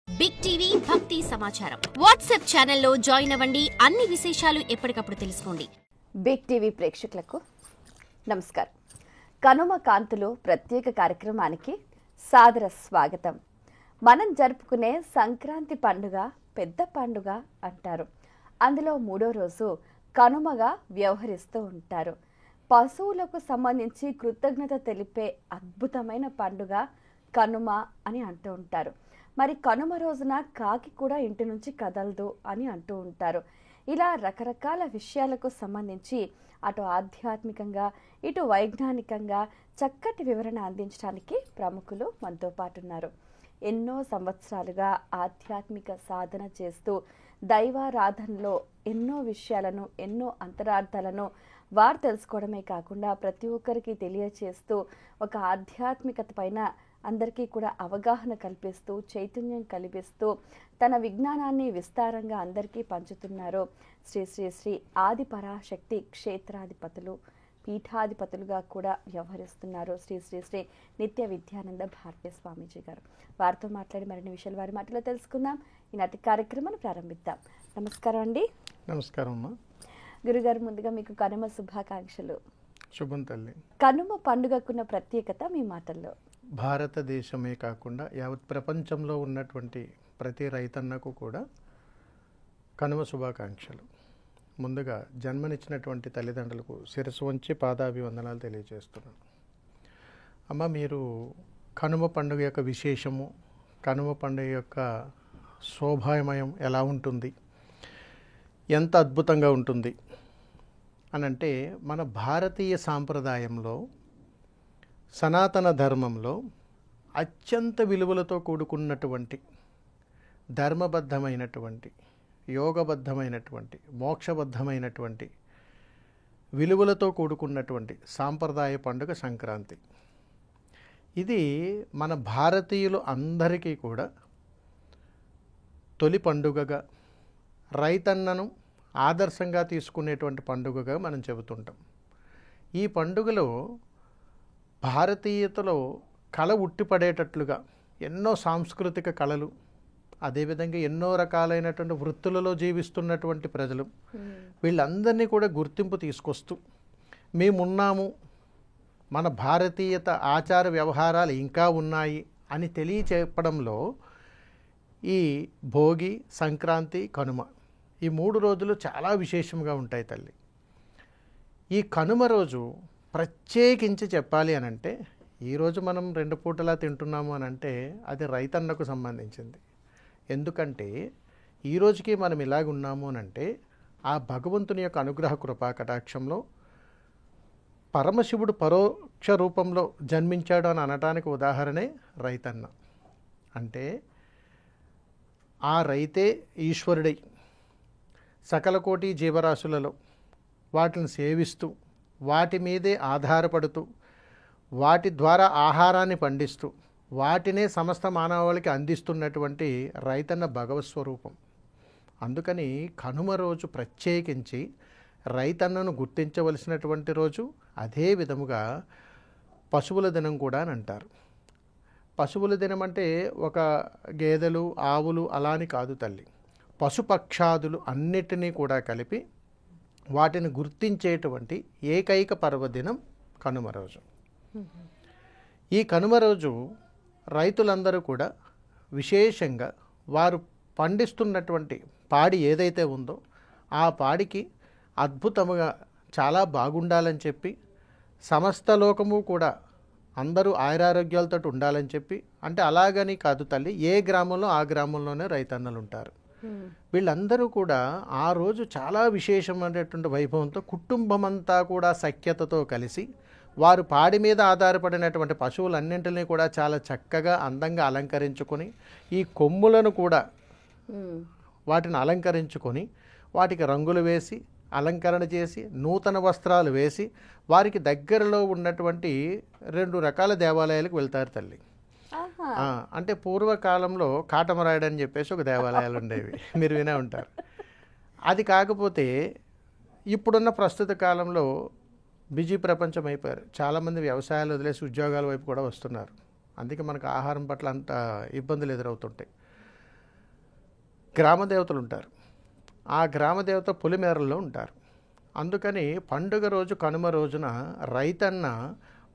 Big TV భక్తి సమాచారం WhatsApp ఛానల్లో జాయిన్ అవ్వండి. అన్ని విశేషాలు ఎప్పటికప్పుడు తెలుసుకోండి. బిగ్ టీవీ ప్రేక్షకులకు నమస్కారం. కనుమ కాంతులు ప్రత్యేక కార్యక్రమానికి సాదర స్వాగతం. మనం జరుపుకునే సంక్రాంతి పండుగ పెద్ద పండుగ అంటారు. అందులో మూడో రోజు కనుమగా వ్యవహరిస్తూ ఉంటారు. పశువులకు సంబంధించి కృతజ్ఞత తెలిపే అద్భుతమైన పండుగ కనుమ అని అంటూ ఉంటారు. మరి కనుమ రోజున కాకి కూడా ఇంటి నుంచి కదలదు అని అంటూ ఉంటారు. ఇలా రకరకాల విషయాలకు సంబంధించి అటు ఆధ్యాత్మికంగా ఇటు వైజ్ఞానికంగా చక్కటి వివరణ అందించడానికి ప్రముఖులు మనతో పాటు ఉన్నారు. ఎన్నో సంవత్సరాలుగా ఆధ్యాత్మిక సాధన చేస్తూ దైవారాధనలో ఎన్నో విషయాలను ఎన్నో అంతరార్థాలను వారు తెలుసుకోవడమే కాకుండా ప్రతి ఒక్కరికి తెలియచేస్తూ ఒక ఆధ్యాత్మికత పైన అందరికీ కూడా అవగాహన కల్పిస్తూ చైతన్యం కల్పిస్తూ తన విజ్ఞానాన్ని విస్తారంగా అందరికీ పంచుతున్నారు. శ్రీ శ్రీ శ్రీ ఆది పరాశక్తి క్షేత్రాధిపతులు పీఠాధిపతులుగా కూడా వ్యవహరిస్తున్నారు శ్రీ శ్రీ శ్రీ నిత్య విద్యానంద భారతీ స్వామీజీ గారు. వారితో మాట్లాడి మరిన్ని విషయాలు వారి మాటలో తెలుసుకుందాం. ఈనాటి కార్యక్రమాన్ని ప్రారంభిద్దాం. నమస్కారం అండి. నమస్కారం అమ్మా. గురుగారు, ముందుగా మీకు కనుమ శుభాకాంక్షలు. శుభం తల్లి. కనుమ పండుగకున్న ప్రత్యేకత మీ మాటల్లో. భారతదేశమే కాకుండా యావత్ ప్రపంచంలో ఉన్నటువంటి ప్రతి రైతన్నకు కూడా కనుమ శుభాకాంక్షలు. ముందుగా జన్మనిచ్చినటువంటి తల్లిదండ్రులకు శిరస్సు వంచి పాదాభివందనాలు తెలియజేస్తున్నాను. అమ్మ, మీరు కనుమ పండుగ యొక్క విశేషము, కనుమ పండుగ యొక్క శోభామయం ఎలా ఉంటుంది, ఎంత అద్భుతంగా ఉంటుంది అని అంటే, మన భారతీయ సాంప్రదాయంలో సనాతన ధర్మంలో అత్యంత విలువలతో కూడుకున్నటువంటి ధర్మబద్ధమైనటువంటి యోగబద్ధమైనటువంటి మోక్షబద్ధమైనటువంటి విలువలతో కూడుకున్నటువంటి సాంప్రదాయ పండుగ సంక్రాంతి. ఇది మన భారతీయులు అందరికీ కూడా తొలి పండుగగా, రైతన్నను ఆదర్శంగా తీసుకునేటువంటి పండుగగా మనం చెబుతుంటాం. ఈ పండుగలో భారతీయతలో కళ ఉట్టిపడేటట్లుగా ఎన్నో సాంస్కృతిక కళలు, అదేవిధంగా ఎన్నో రకాలైనటువంటి వృత్తులలో జీవిస్తున్నటువంటి ప్రజలు, వీళ్ళందరినీ కూడా గుర్తింపు తీసుకొస్తూ మేమున్నాము, మన భారతీయత ఆచార వ్యవహారాలు ఇంకా ఉన్నాయి అని తెలియచెప్పడంలో ఈ భోగి, సంక్రాంతి, కనుమ ఈ 3 రోజులు చాలా విశేషంగా ఉంటాయి తల్లి. ఈ కనుమ రోజు ప్రత్యేకించి చెప్పాలి అని అంటే, ఈరోజు మనం 2 పూటలా తింటున్నాము అని అంటే అది రైతన్నకు సంబంధించింది. ఎందుకంటే ఈ రోజుకి మనం ఇలాగున్నాము అని అంటే ఆ భగవంతుని యొక్క అనుగ్రహ కృపా కటాక్షంలో పరమశివుడు పరోక్ష రూపంలో జన్మించాడు అని అనటానికి ఉదాహరణే రైతన్న. అంటే ఆ రైతే ఈశ్వరుడై సకల కోటి జీవరాశులలో వాటిని సేవిస్తూ వాటి మీదే ఆధారపడుతూ వాటి ద్వారా ఆహారాన్ని పండిస్తూ వాటినే సమస్త మానవాళికి అందిస్తున్నటువంటి రైతన్న భగవత్ స్వరూపం. అందుకని కనుమ రోజు ప్రత్యేకించి రైతన్నను గుర్తించవలసినటువంటి రోజు. అదే విధముగా పశువుల దినం కూడా అని అంటారు. పశువుల దినం అంటే ఒక గేదెలు, ఆవులు అలాని కాదు తల్లి. పశుపక్షాదులు అన్నిటినీ కూడా కలిపి వాటిని గుర్తించేటువంటి ఏకైక పర్వదినం కనుమ రోజు. ఈ కనుమ రోజు రైతులందరూ కూడా విశేషంగా వారు పండిస్తున్నటువంటి పాడి ఏదైతే ఉందో ఆ పాడికి అద్భుతముగా చాలా బాగుండాలని చెప్పి, సమస్త లోకము కూడా అందరూ ఆయురారోగ్యాలతో ఉండాలని చెప్పి, అంటే అలాగని కాదు తల్లి, ఏ గ్రామంలో ఆ గ్రామంలోనే రైతన్నలు ఉంటారు. వీళ్ళందరూ కూడా ఆ రోజు చాలా విశేషమైనటువంటి వైభవంతో కుటుంబమంతా కూడా సఖ్యతతో కలిసి వారు పాడి మీద ఆధారపడినటువంటి పశువులన్నింటినీ కూడా చాలా చక్కగా అందంగా అలంకరించుకొని, ఈ కొమ్ములను కూడా వాటిని అలంకరించుకొని వాటికి రంగులు వేసి అలంకరణ చేసి నూతన వస్త్రాలు వేసి వారికి దగ్గరలో ఉన్నటువంటి 2 రకాల దేవాలయాలకు వెళ్తారు తల్లి. అంటే పూర్వకాలంలో కాటమరాయుడు అని చెప్పేసి ఒక దేవాలయాలు ఉండేవి, మీరు వినే ఉంటారు. అది కాకపోతే ఇప్పుడున్న ప్రస్తుత కాలంలో బిజీ ప్రపంచం అయిపోయారు. చాలామంది వ్యవసాయాలు వదిలేసి ఉద్యోగాల వైపు కూడా వస్తున్నారు. అందుకే మనకు ఆహారం పట్ల అంత ఇబ్బందులు ఎదురవుతుంటాయి. గ్రామ దేవతలు ఉంటారు. ఆ గ్రామ దేవత పొలిమేరల్లో ఉంటారు. అందుకని పండుగ రోజు కనుమ రోజున రైతన్న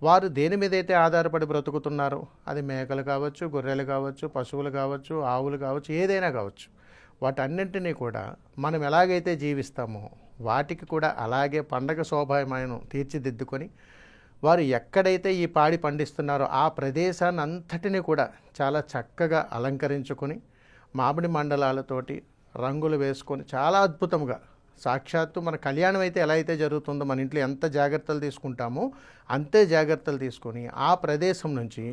వారు దేని మీద అయితే ఆధారపడి బ్రతుకుతున్నారో, అది మేకలు కావచ్చు, గొర్రెలు కావచ్చు, పశువులు కావచ్చు, ఆవులు కావచ్చు, ఏదైనా కావచ్చు, వాటన్నింటినీ కూడా మనం ఎలాగైతే జీవిస్తామో వాటికి కూడా అలాగే పండగ శోభాయమానం తీర్చిదిద్దుకొని వారు ఎక్కడైతే ఈ పాడి పండిస్తున్నారో ఆ ప్రదేశాన్ని అంతటిని కూడా చాలా చక్కగా అలంకరించుకొని మామిడి మండలాలతోటి రంగులు వేసుకొని చాలా అద్భుతంగా, సాక్షాత్తు మన కళ్యాణం అయితే ఎలా అయితే జరుగుతుందో మన ఇంట్లో ఎంత జాగ్రత్తలు తీసుకుంటామో అంతే జాగ్రత్తలు తీసుకొని ఆ ప్రదేశం నుంచి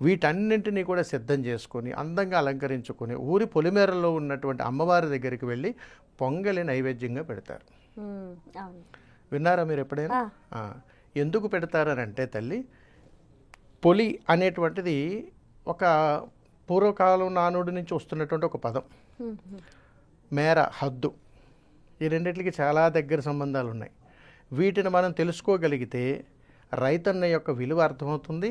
వీటన్నింటినీ కూడా సిద్ధం చేసుకొని అందంగా అలంకరించుకొని ఊరి పొలిమేరలో ఉన్నటువంటి అమ్మవారి దగ్గరికి వెళ్ళి పొంగలి నైవేద్యంగా పెడతారు. విన్నారా మీరు ఎప్పుడైనా? ఎందుకు పెడతారనంటే తల్లి, పొలి అనేటువంటిది ఒక పూర్వకాలం నానుడి నుంచి వస్తున్నటువంటి ఒక పదం. మేర, హద్దు, ఈ రెండింటికి చాలా దగ్గర సంబంధాలు ఉన్నాయి. వీటిని మనం తెలుసుకోగలిగితే రైతన్న యొక్క విలువ అర్థమవుతుంది.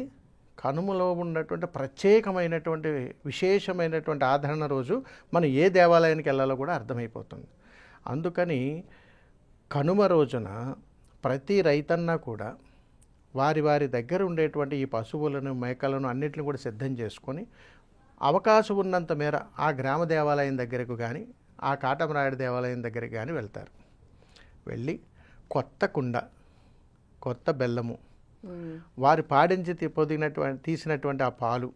కనుమలో ఉన్నటువంటి ప్రత్యేకమైనటువంటి విశేషమైనటువంటి ఆదరణ రోజు మనం ఏ దేవాలయానికి వెళ్ళాలో కూడా అర్థమైపోతుంది. అందుకని కనుమ రోజున ప్రతి రైతన్న కూడా వారి వారి దగ్గర ఉండేటువంటి ఈ పశువులను, మేకలను అన్నింటిని కూడా సిద్ధం చేసుకొని అవకాశం ఉన్నంత మేర ఆ గ్రామ దేవాలయం దగ్గరకు కానీ ఆ కాటమరాయుడు దేవాలయం దగ్గరికి కానీ వెళ్తారు. వెళ్ళి కొత్త కుండ, కొత్త బెల్లము, వారి పాడించి తీసినటువంటి ఆ పాలు,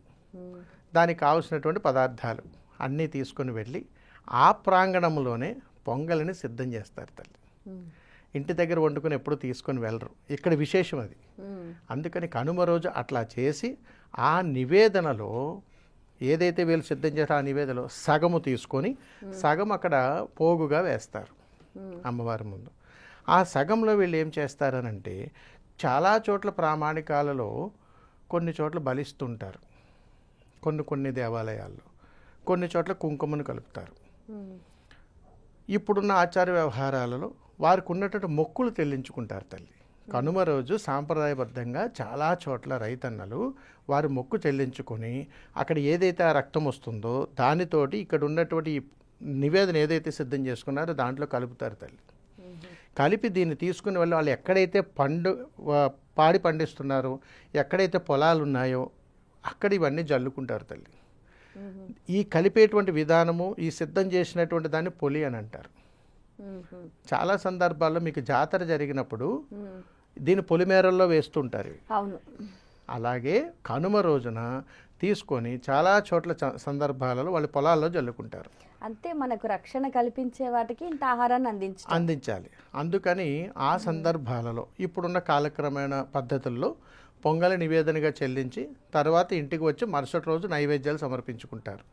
దానికి కావలసినటువంటి పదార్థాలు అన్నీ తీసుకొని వెళ్ళి ఆ ప్రాంగణంలోనే పొంగలిని సిద్ధం చేస్తారు తల్లి. ఇంటి దగ్గర వండుకొని ఎప్పుడు తీసుకొని వెళ్ళరు. ఇక్కడ విశేషం అది. అందుకని కనుమ రోజు అట్లా చేసి ఆ నివేదనలో ఏదైతే వీళ్ళు సిద్ధం చేస్తారో ఆ నివేదనలో సగము తీసుకొని సగం అక్కడ పోగుగా వేస్తారు అమ్మవారి ముందు. ఆ సగంలో వీళ్ళు ఏం చేస్తారనంటే చాలా చోట్ల ప్రామాణికాలలో కొన్ని చోట్ల బలిస్తుంటారు, కొన్ని దేవాలయాల్లో కొన్ని చోట్ల కుంకుమను కలుపుతారు. ఇప్పుడున్న ఆచార వ్యవహారాలలో వారికి ఉన్నటువంటి మొక్కులు చెల్లించుకుంటారు తల్లి. కనుమ రోజు సాంప్రదాయబద్ధంగా చాలా చోట్ల రైతన్నలు వారు మొక్కు చెల్లించుకొని అక్కడ ఏదైతే ఆ రక్తం వస్తుందో దానితోటి ఇక్కడ ఉన్నటువంటి నివేదన ఏదైతే సిద్ధం చేసుకున్నారో దాంట్లో కలుపుతారు తల్లి. కలిపి దీన్ని తీసుకుని వాళ్ళు ఎక్కడైతే పాడి పండిస్తున్నారో, ఎక్కడైతే పొలాలు ఉన్నాయో అక్కడ ఇవన్నీ జల్లుకుంటారు తల్లి. ఈ కలిపేటువంటి విధానము, ఈ సిద్ధం చేసినటువంటి దాన్ని పొలి అని అంటారు. చాలా సందర్భాల్లో మీకు జాతర జరిగినప్పుడు దీని పొలిమేరల్లో వేస్తుంటారు. అవును. అలాగే కనుమ రోజున తీసుకొని చాలా చోట్ల సందర్భాలలో వాళ్ళు పొలాల్లో జల్లుకుంటారు. అంతే, మనకు రక్షణ కల్పించే వాటికి ఇంత ఆహారాన్ని అందించాలి. అందుకని ఆ సందర్భాలలో ఇప్పుడున్న కాలక్రమేణ పద్ధతుల్లో పొంగలి నివేదనగా చెల్లించి తర్వాత ఇంటికి వచ్చి మరుసటి రోజు నైవేద్యాలు సమర్పించుకుంటారు.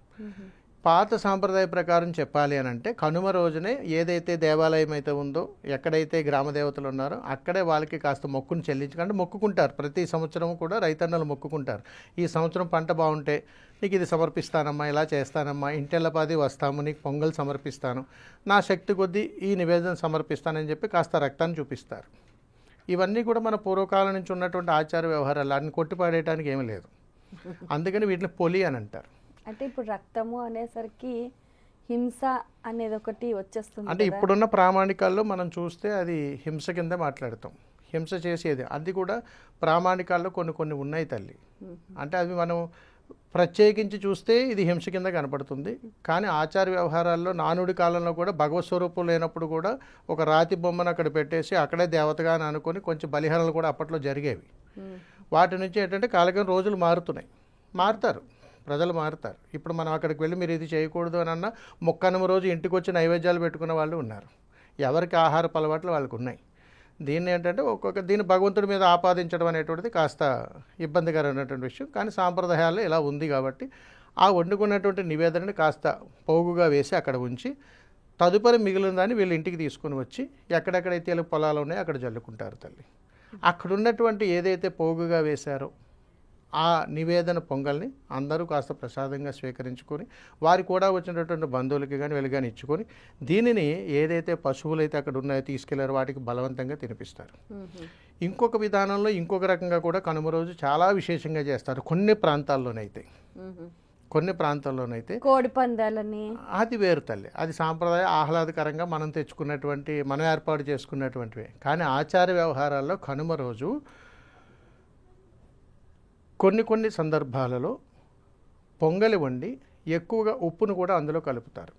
పాత సాంప్రదాయ ప్రకారం చెప్పాలి అని అంటే కనుమ రోజునే ఏదైతే దేవాలయం అయితే ఉందో, ఎక్కడైతే గ్రామ దేవతలు ఉన్నారో అక్కడే వాళ్ళకి కాస్త మొక్కును చెల్లించుకుంటే మొక్కుకుంటారు. ప్రతి సంవత్సరం కూడా రైతన్నలు మొక్కుకుంటారు. ఈ సంవత్సరం పంట బాగుంటే నీకు ఇది సమర్పిస్తానమ్మా, ఇలా చేస్తానమ్మా, ఇంటెల్లపాది వస్తాము, నీకు పొంగల్ సమర్పిస్తాను, నా శక్తి కొద్దీ ఈ నివేదన సమర్పిస్తానని చెప్పి కాస్త రక్తాన్ని చూపిస్తారు. ఇవన్నీ కూడా మన పూర్వకాలం నుంచి ఉన్నటువంటి ఆచార వ్యవహారాలు, అన్ని కొట్టిపాడేయడానికి ఏమీ లేదు. అందుకని వీటిని పొలి అని అంటారు. అంటే ఇప్పుడు రక్తము అనేసరికి హింస అనేది ఒకటి వచ్చేస్తుంది. అంటే ఇప్పుడున్న ప్రామాణికాల్లో మనం చూస్తే అది హింస కింద మాట్లాడతాం. హింస చేసేది అది కూడా ప్రామాణికాల్లో కొన్ని ఉన్నాయి తల్లి. అంటే అవి మనం ప్రత్యేకించి చూస్తే ఇది హింస కింద కనపడుతుంది. కానీ ఆచార వ్యవహారాల్లో నానుడి కాలంలో కూడా భగవత్ స్వరూపం లేనప్పుడు కూడా ఒక రాతి బొమ్మను అక్కడ పెట్టేసి అక్కడే దేవతగా అని అనుకొని కొంచెం బలిహరణలు కూడా అప్పట్లో జరిగేవి. వాటి నుంచి ఏంటంటే కాలక్రమం రోజులు మారుతారు, ప్రజలు మారుతారు. ఇప్పుడు మనం అక్కడికి వెళ్ళి మీరు ఇది చేయకూడదు అని అన్న మొక్కనమ రోజు ఇంటికి వచ్చి నైవేద్యాలు పెట్టుకున్న వాళ్ళు ఉన్నారు. ఎవరికి ఆహారపు అలవాట్లు వాళ్ళకు ఉన్నాయి. దీన్ని ఏంటంటే దీన్ని భగవంతుడి మీద ఆపాదించడం అనేటువంటిది కాస్త ఇబ్బందికరమైనటువంటి విషయం. కానీ సాంప్రదాయాల్లో ఇలా ఉంది కాబట్టి ఆ వండుకున్నటువంటి నివేదనని కాస్త పోగుగా వేసి అక్కడ ఉంచి తదుపరి మిగిలిన దాన్ని వీళ్ళు ఇంటికి తీసుకుని వచ్చి ఎక్కడెక్కడైతే పొలాలు ఉన్నాయో అక్కడ జల్లుకుంటారు తల్లి. అక్కడ ఉన్నటువంటి ఏదైతే పోగుగా వేశారో ఆ నివేదన పొంగల్ని అందరూ కాస్త ప్రసాదంగా స్వీకరించుకొని వారి కూడా వచ్చినటువంటి బంధువులకి కానీ వీళ్ళు కానీ ఇచ్చుకొని దీనిని ఏదైతే పశువులు అయితే అక్కడ ఉన్నాయో తీసుకెళ్లారో వాటికి బలవంతంగా తినిపిస్తారు. ఇంకొక విధానంలో ఇంకొక రకంగా కూడా కనుమ రోజు చాలా విశేషంగా చేస్తారు కొన్ని ప్రాంతాల్లోనైతే. కొన్ని ప్రాంతాల్లోనైతే కోడి పందాలని అది వేరు తల్లి, అది సాంప్రదాయ ఆహ్లాదకరంగా మనం తెచ్చుకున్నటువంటి, మనం ఏర్పాటు చేసుకున్నటువంటివి. కానీ ఆచార వ్యవహారాల్లో కనుమ రోజు కొన్ని సందర్భాలలో పొంగలి వండి ఎక్కువగా ఉప్పును కూడా అందులో కలుపుతారు.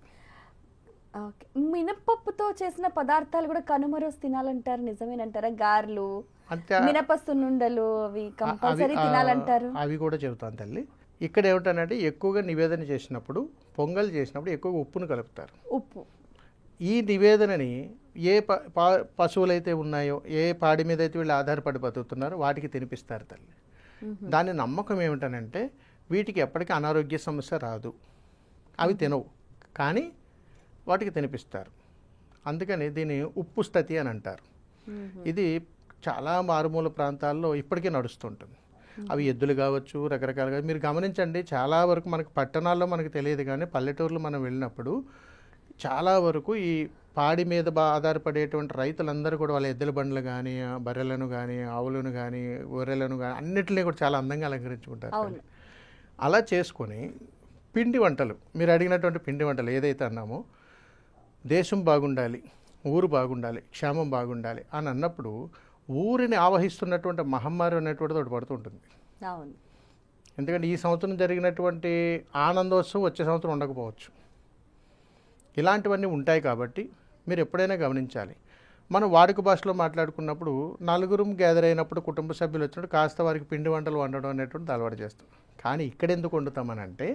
ఓకే. మినపప్పుతో చేసిన పదార్థాలు కూడా కనుమ రోజు తినాలంటారు, నిజమేనంటారా? గారెలు, అంతే మినప సున్నుండలు అవి కంపల్సరీ తినాలంటారు. అవి కూడా చెబుతాను తల్లి. ఇక్కడ ఏమిటంటే ఎక్కువగా నివేదన చేసినప్పుడు, పొంగల్ చేసినప్పుడు ఎక్కువగా ఉప్పును కలుపుతారు. ఉప్పు ఈ నివేదనని ఏ పశువులైతే ఉన్నాయో, ఏ పాడి మీద అయితే వీళ్ళు ఆధారపడి బతుకుతున్నారో వాటికి తినిపిస్తారు తల్లి. దాని నమ్మకం ఏమిటనంటే వీటికి ఎప్పటికీ అనారోగ్య సమస్య రాదు, అవి తినవు, కానీ వాటికి తినిపిస్తారు. అందుకని దీన్ని ఉప్పు స్థతి అని అంటారు. ఇది చాలా మారుమూల ప్రాంతాల్లో ఇప్పటికీ నడుస్తుంటుంది. అవి ఎద్దులు కావచ్చు, రకరకాలుగా మీరు గమనించండి. చాలా వరకు మనకు పట్టణాల్లో మనకు తెలియదు, కానీ పల్లెటూరులో మనం వెళ్ళినప్పుడు చాలా వరకు ఈ పాడి మీద ఆధారపడేటువంటి రైతులందరూ కూడా వాళ్ళ ఎద్దుల బండ్లు కానీ, బర్రెలను కానీ, ఆవులను కానీ, గొర్రెలను కానీ అన్నిటినీ కూడా చాలా అందంగా అలంకరించుకుంటారు. అలా చేసుకొని పిండి వంటలు, మీరు అడిగినటువంటి పిండి వంటలు ఏదైతే అన్నామో, దేశం బాగుండాలి, ఊరు బాగుండాలి, క్షేమం బాగుండాలి అని అన్నప్పుడు ఊరిని ఆవహిస్తున్నటువంటి మహమ్మారి అనేటువంటిది ఒకటి పడుతుంటుంది. ఎందుకంటే ఈ సంవత్సరం జరిగినటువంటి ఆనందోత్సవం వచ్చే సంవత్సరం ఉండకపోవచ్చు. ఇలాంటివన్నీ ఉంటాయి కాబట్టి మీరు ఎప్పుడైనా గమనించాలి. మనం వాడుక భాషలో మాట్లాడుకున్నప్పుడు నలుగురు గ్యాదర్ అయినప్పుడు, కుటుంబ సభ్యులు వచ్చినప్పుడు కాస్త వారికి పిండి వంటలు వండడం అనేటువంటిది అలవాటు చేస్తాం. కానీ ఇక్కడ ఎందుకు వండుతామనంటే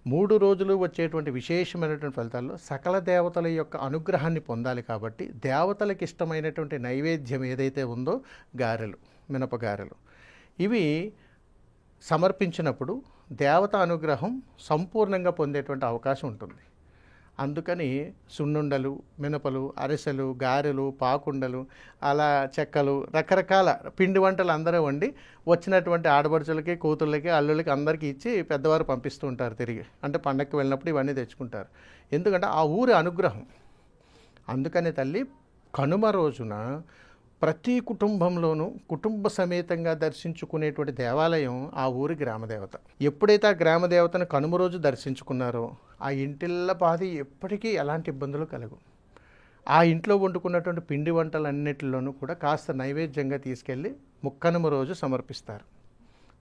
3 రోజులు వచ్చేటువంటి విశేషమైనటువంటి ఫలితాల్లో సకల దేవతల యొక్క అనుగ్రహాన్ని పొందాలి కాబట్టి దేవతలకు ఇష్టమైనటువంటి నైవేద్యం ఏదైతే ఉందో గారెలు, మినపగారెలు, ఇవి సమర్పించినప్పుడు దేవత అనుగ్రహం సంపూర్ణంగా పొందేటువంటి అవకాశం ఉంటుంది. అందుకని సున్నుండలు, మినపలు, అరిసెలు, గారెలు, పాకుండలు, అలా చెక్కలు, రకరకాల పిండి వంటలు అందరూ వండి వచ్చినటువంటి ఆడపడుచులకి, కూతుళ్ళకి, అల్లుళ్ళకి అందరికీ ఇచ్చి పెద్దవారు పంపిస్తూ ఉంటారు తిరిగి. అంటే పండగకి వెళ్ళినప్పుడు ఇవన్నీ తెచ్చుకుంటారు. ఎందుకంటే ఆ ఊరి అనుగ్రహం. అందుకని తల్లి కనుమ రోజున ప్రతి కుటుంబంలోనూ కుటుంబ సమేతంగా దర్శించుకునేటువంటి దేవాలయం ఆ ఊరి గ్రామదేవత. ఎప్పుడైతే ఆ గ్రామదేవతను కనుమ రోజు దర్శించుకున్నారో ఆ ఇంటిల్ల పాది ఎప్పటికీ ఎలాంటి ఇబ్బందులు కలగు. ఆ ఇంట్లో వండుకున్నటువంటి పిండి వంటలన్నిటిలోనూ కూడా కాస్త నైవేద్యంగా తీసుకెళ్ళి ముక్కనుమ రోజు సమర్పిస్తారు.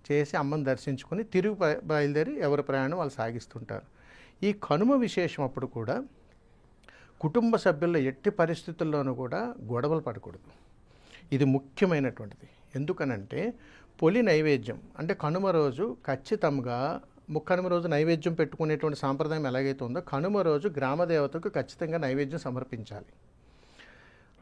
చేసి అమ్మని దర్శించుకొని తిరుగు బయలుదేరి ఎవరి ప్రయాణం వాళ్ళు సాగిస్తుంటారు. ఈ కనుమ విశేషం అప్పుడు కూడా కుటుంబ సభ్యుల్లో ఎట్టి పరిస్థితుల్లోనూ కూడా గొడవలు పడకూడదు. ఇది ముఖ్యమైనటువంటిది. ఎందుకనంటే పొలి నైవేద్యం అంటే కనుమ రోజు ఖచ్చితంగా ముక్కనుమ రోజు నైవేద్యం పెట్టుకునేటువంటి సాంప్రదాయం ఎలాగైతే ఉందో కనుమ రోజు గ్రామదేవతకు ఖచ్చితంగా నైవేద్యం సమర్పించాలి.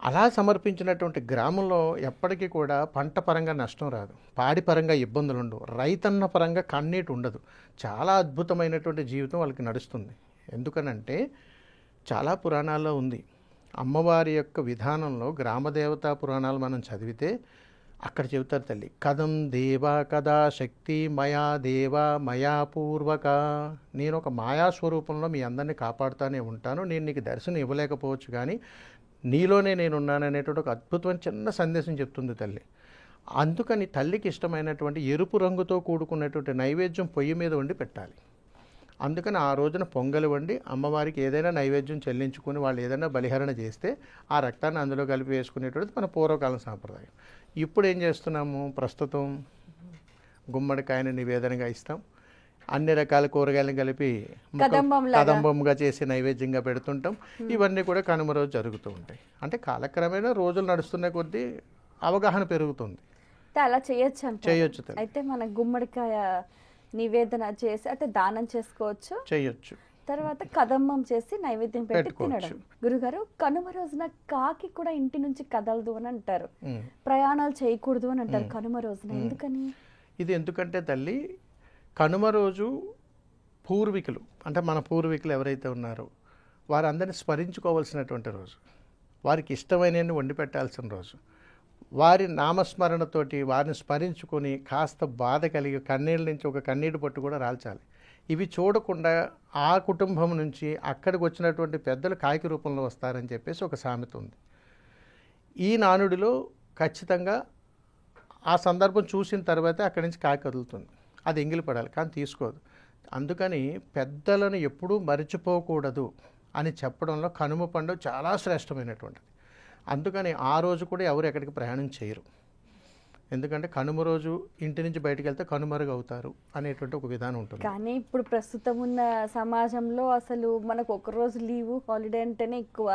అలా సమర్పించినటువంటి గ్రామంలో ఎప్పటికీ కూడా పంట పరంగా నష్టం రాదు, పాడి పరంగా ఇబ్బందులు ఉండవు, రైతన్న పరంగా కన్నీటి ఉండదు. చాలా అద్భుతమైనటువంటి జీవితం వాళ్ళకి నడుస్తుంది. ఎందుకనంటే చాలా పురాణాల్లో ఉంది. అమ్మవారి యొక్క విధానంలో గ్రామదేవతా పురాణాలు మనం చదివితే అక్కడ చెబుతారు తల్లి, కథం దేవా కదా శక్తి మయా దేవా మయా పూర్వక. నేను ఒక మాయాస్వరూపంలో మీ అందరినీ కాపాడుతూనే ఉంటాను, నేను నీకు దర్శనం ఇవ్వలేకపోవచ్చు కానీ నీలోనే నేనున్నాననేటువంటి ఒక అద్భుతమైన చిన్న సందేశం చెప్తుంది తల్లి. అందుకని తల్లికి ఇష్టమైనటువంటి ఎరుపు రంగుతో కూడుకున్నటువంటి నైవేద్యం పొయ్యి మీద వండి పెట్టాలి. అందుకని ఆ రోజున పొంగలి వండి అమ్మవారికి ఏదైనా నైవేద్యం చెల్లించుకొని వాళ్ళు ఏదైనా బలిహరణ చేస్తే ఆ రక్తాన్ని అందులో కలిపి వేసుకునేటువంటిది మన పూర్వకాలం సాంప్రదాయం. ఇప్పుడు ఏం చేస్తున్నాము, ప్రస్తుతం గుమ్మడికాయని నివేదనగా ఇస్తాం, అన్ని రకాల కూరగాయలను కలిపి కదంబంగా చేసి నైవేద్యంగా పెడుతుంటాం. ఇవన్నీ కూడా కనుమ రోజు జరుగుతూ ఉంటాయి. అంటే కాలక్రమేణా రోజులు నడుస్తున్న కొద్దీ అవగాహన పెరుగుతుంది. అలా చేయొచ్చు. అయితే మన గుమ్మడికాయ నివేదన చేసి అయితే దానం చేసుకోవచ్చు, చేయొచ్చు. తర్వాత కదంబం చేసి నైవేద్యం పెట్టి తినడం. గురుగారు, కనుమ రోజున కాకి కూడా ఇంటి నుంచి కదలదు అని అంటారు, ప్రయాణాలు చేయకూడదు అని అంటారు కనుమ రోజున. ఎందుకని? ఇది ఎందుకంటే తల్లి కనుమ రోజు పూర్వీకులు అంటే మన పూర్వీకులు ఎవరైతే ఉన్నారో వారందరినీ స్మరించుకోవాల్సినటువంటి రోజు, వారికి ఇష్టమైనవి వండి పెట్టాల్సిన రోజు. వారి నామస్మరణతోటి వారిని స్మరించుకొని కాస్త బాధ కలిగి కన్నీళ్ళ నుంచి ఒక కన్నీటి పట్టు కూడా రాల్చాలి. ఇవి చూడకుండా ఆ కుటుంబం నుంచి అక్కడికి వచ్చినటువంటి పెద్దలు కాకి రూపంలో వస్తారని చెప్పేసి ఒక సామెత ఉంది. ఈ నానుడిలో ఖచ్చితంగా ఆ సందర్భం చూసిన తర్వాతే అక్కడి నుంచి కాకి కదులుతుంది. అది ఎంగిలి పడాలి, కానీ తీసుకోదు. అందుకని పెద్దలను ఎప్పుడూ మరిచిపోకూడదు అని చెప్పడంలో కనుమ పండుగ చాలా శ్రేష్టమైనటువంటిది. అందుకని ఆ రోజు కూడా ఎవరు ఎక్కడికి ప్రయాణం చేయరు. ఎందుకంటే కనుమ రోజు ఇంటి నుంచి బయటకు వెళ్తే కనుమరుగు అవుతారు అనేటువంటి ఒక విధానం ఉంటుంది. కానీ ఇప్పుడు ప్రస్తుతం ఉన్న సమాజంలో అసలు మనకు ఒక రోజు లీవు హాలిడే అంటేనే ఎక్కువ,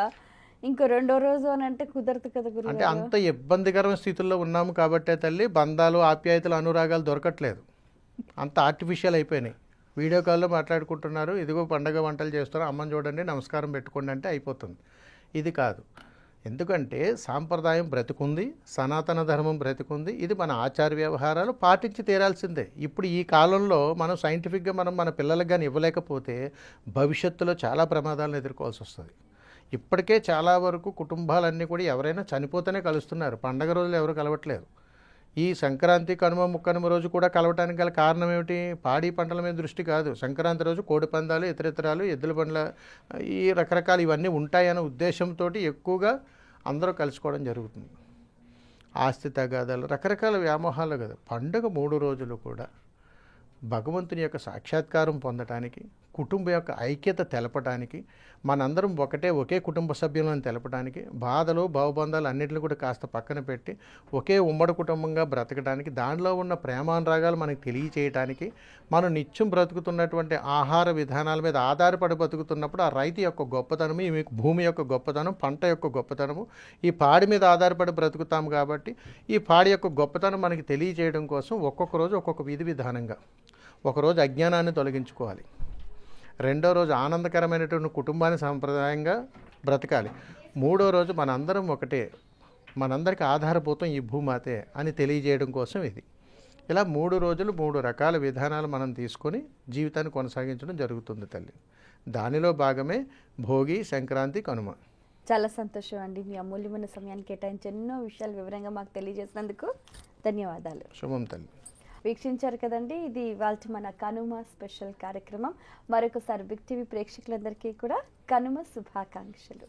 ఇంకో రెండో రోజు అని అంటే కుదరదు కదా గురువు. అంటే అంత ఇబ్బందికరమైన స్థితుల్లో ఉన్నాము కాబట్టే తల్లి బంధాలు ఆప్యాయతలు అనురాగాలు దొరకట్లేదు, అంత ఆర్టిఫిషియల్ అయిపోయినాయి. వీడియో కాల్లో మాట్లాడుకుంటున్నారు, ఇదిగో పండగ వంటలు చేస్తున్నారు, అమ్మని చూడండి నమస్కారం పెట్టుకోండి అంటే అయిపోతుంది. ఇది కాదు. ఎందుకంటే సాంప్రదాయం బ్రతికుంది, సనాతన ధర్మం బ్రతికుంది, ఇది మన ఆచార వ్యవహారాలు పాటించి తీరాల్సిందే. ఇప్పుడు ఈ కాలంలో మనం సైంటిఫిక్గా మనం మన పిల్లలకు కానీ ఇవ్వలేకపోతే భవిష్యత్తులో చాలా ప్రమాదాలను ఎదుర్కోవాల్సి వస్తుంది. ఇప్పటికే చాలా వరకు కుటుంబాలన్నీ కూడా ఎవరైనా చనిపోతేనే కలుస్తున్నారు, పండగ రోజులు ఎవరు కలవట్లేదు. ఈ సంక్రాంతి కనుమ ముక్కనుమ రోజు కూడా కలవటానికి గల కారణం ఏమిటి? పాడి పంటల మీద దృష్టి కాదు. సంక్రాంతి రోజు కోడి పందాలు, ఇతరితరాలు, ఎద్దుల బండ్ల ఈ రకరకాలు ఇవన్నీ ఉంటాయనే ఉద్దేశంతో ఎక్కువగా అందరూ కలుసుకోవడం జరుగుతుంది. ఆస్తి తగాదాలు, రకరకాల వ్యామోహాలు కదా. పండుగ 3 రోజులు కూడా భగవంతుని యొక్క సాక్షాత్కారం పొందటానికి, కుటుంబం యొక్క ఐక్యత తెలపడానికి, మనందరం ఒకే కుటుంబ సభ్యులను తెలపడానికి, బాధలు భావబంధాలు అన్నింటిని కూడా కాస్త పక్కన పెట్టి ఒకే ఉమ్మడి కుటుంబంగా బ్రతకడానికి, దానిలో ఉన్న ప్రేమానురాగాలు మనకు తెలియచేయటానికి, మనం నిత్యం బ్రతుకుతున్నటువంటి ఆహార విధానాల మీద ఆధారపడి బతుకుతున్నప్పుడు ఆ రైతు యొక్క గొప్పతనము, ఈ భూమి యొక్క గొప్పతనం, పంట యొక్క గొప్పతనము, ఈ పాడి మీద ఆధారపడి బ్రతుకుతాం కాబట్టి ఈ పాడి యొక్క గొప్పతనం మనకి తెలియచేయడం కోసం ఒక్కొక్క రోజు ఒక్కొక్క విధి విధానంగా, ఒకరోజు అజ్ఞానాన్ని తొలగించుకోవాలి, రెండో రోజు ఆనందకరమైనటువంటి కుటుంబాన్ని సంప్రదాయంగా బ్రతకాలి, మూడో రోజు మనందరం ఒకటే, మనందరికీ ఆధారభూతం ఈ భూమాతే అని తెలియజేయడం కోసం ఇది. ఇలా 3 రోజులు 3 రకాల విధానాలు మనం తీసుకొని జీవితాన్ని కొనసాగించడం జరుగుతుంది తల్లి. దానిలో భాగమే భోగి, సంక్రాంతి, కనుమ. చాలా సంతోషం అండి, మీ అమూల్యమైన సమయాన్ని కేటాయించి ఎన్నో విషయాలు వివరంగా మాకు తెలియజేసినందుకు ధన్యవాదాలు. శుభం తల్లి. వీక్షించారు కదండి, ఇది ఇవాళ మన కనుమ స్పెషల్ కార్యక్రమం. మరొకసారి బిగ్ టీవీ ప్రేక్షకులందరికీ కూడా కనుమ శుభాకాంక్షలు.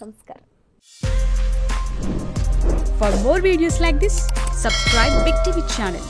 నమస్కారం. For more videos like this, subscribe Big TV channel.